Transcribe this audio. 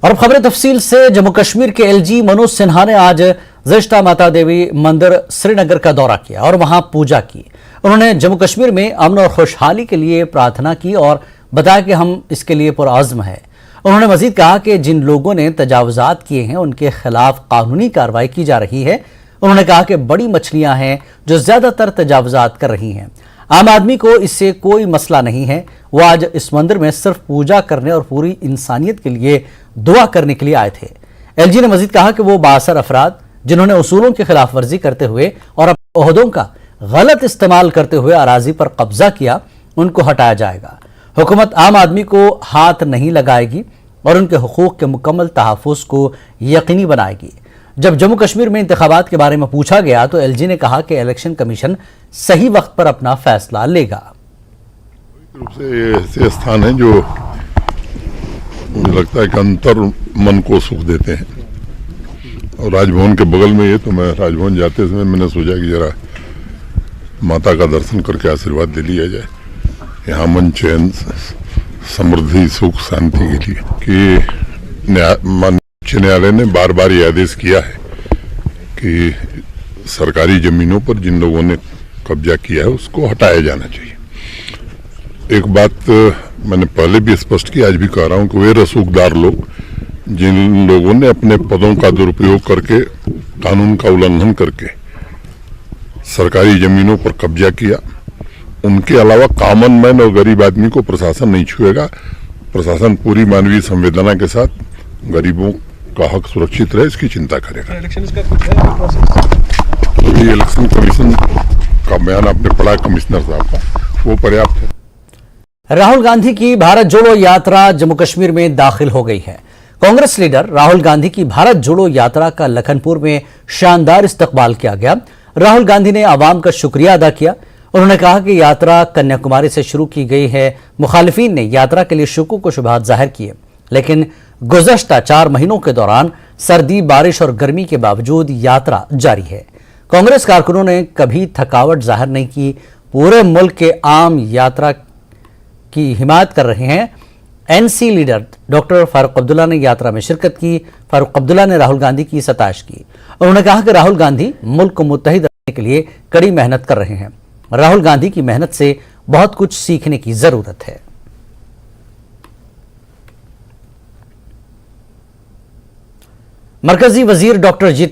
और अब खबरें तफसील से। जम्मू कश्मीर के एलजी मनोज सिन्हा ने आज ज़िश्ता माता देवी मंदिर श्रीनगर का दौरा किया और वहां पूजा की। उन्होंने जम्मू कश्मीर में अमन और खुशहाली के लिए प्रार्थना की और बताया कि हम इसके लिए पुरअज़्म हैं। उन्होंने मजीद कहा कि जिन लोगों ने तजावुज़ात किए हैं उनके खिलाफ कानूनी कार्रवाई की जा रही है। उन्होंने कहा कि बड़ी मछलियां हैं जो ज्यादातर तजावुज़ात कर रही हैं। आम आदमी को इससे कोई मसला नहीं है। वो आज इस मंदिर में सिर्फ पूजा करने और पूरी इंसानियत के लिए दुआ करने के लिए आए थे। एलजी ने मजीद कहा कि वो बाअसर अफराद जिन्होंने उसूलों की खिलाफ वर्जी करते हुए और अपने ओहदों का गलत इस्तेमाल करते हुए अराजी पर कब्जा किया, उनको हटाया जाएगा। हुकूमत आम आदमी को हाथ नहीं लगाएगी और उनके हुकूक के मुकम्मल तहफ़्फ़ुज़ को यकीनी बनाएगी। जब जम्मू कश्मीर में इंतखाबात के बारे में पूछा गया तो एलजी ने कहा कि इलेक्शन कमीशन सही वक्त पर अपना फैसला लेगा। रूप से ये ऐसे स्थान है जो मुझे लगता है कि अंतर मन को सुख देते हैं। और राजभवन के बगल में ये तो मैं राजभवन जाते समय मैंने सोचा कि जरा माता का दर्शन करके आशीर्वाद दे लिया जाए। यहाँ मन चैन समृद्धि सुख शांति के लिए कि उच्च न्यायालय ने बार बार ये आदेश किया है कि सरकारी जमीनों पर जिन लोगों ने कब्जा किया है उसको हटाया जाना चाहिए। एक बात मैंने पहले भी स्पष्ट की, आज भी कह रहा हूं कि वे रसूखदार लोग जिन लोगों ने अपने पदों का दुरुपयोग करके कानून का उल्लंघन करके सरकारी जमीनों पर कब्जा किया, उनके अलावा कॉमन मैन और गरीब आदमी को प्रशासन नहीं छुएगा। प्रशासन पूरी मानवीय संवेदना के साथ गरीबों का हक सुरक्षित रहे इसकी चिंता करेगा। तो ये इलेक्शन कमीशन का बयान आपने पढ़ा कमिश्नर साहब का, वो पर्याप्त है। राहुल गांधी की भारत जोड़ो यात्रा जम्मू कश्मीर में दाखिल हो गई है। कांग्रेस लीडर राहुल गांधी की भारत जोड़ो यात्रा का लखनपुर में शानदार इस्तकबाल किया गया। राहुल गांधी ने आवाम का शुक्रिया अदा किया। उन्होंने कहा कि यात्रा कन्याकुमारी से शुरू की गई है। मुखालिफिन ने यात्रा के लिए शुक्र शुभात जाहिर किए, लेकिन गुज़श्ता 4 महीनों के दौरान सर्दी, बारिश और गर्मी के बावजूद यात्रा जारी है। कांग्रेस कारकुनों ने कभी थकावट जाहिर नहीं की। पूरे मुल्क के आम यात्रा की हिमायत कर रहे हैं। NC leader doctor Farooq Abdullah ने यात्रा में शिरकत की। फारूक अब्दुल्ला ने राहुल गांधी की सताइश की। उन्होंने कहा कि राहुल गांधी मुल्क को मुत्तहिद रखने के लिए कड़ी मेहनत कर रहे हैं। राहुल गांधी की मेहनत से बहुत कुछ सीखने की जरूरत है। मरकजी वजीर डॉक्टर जितेंद्र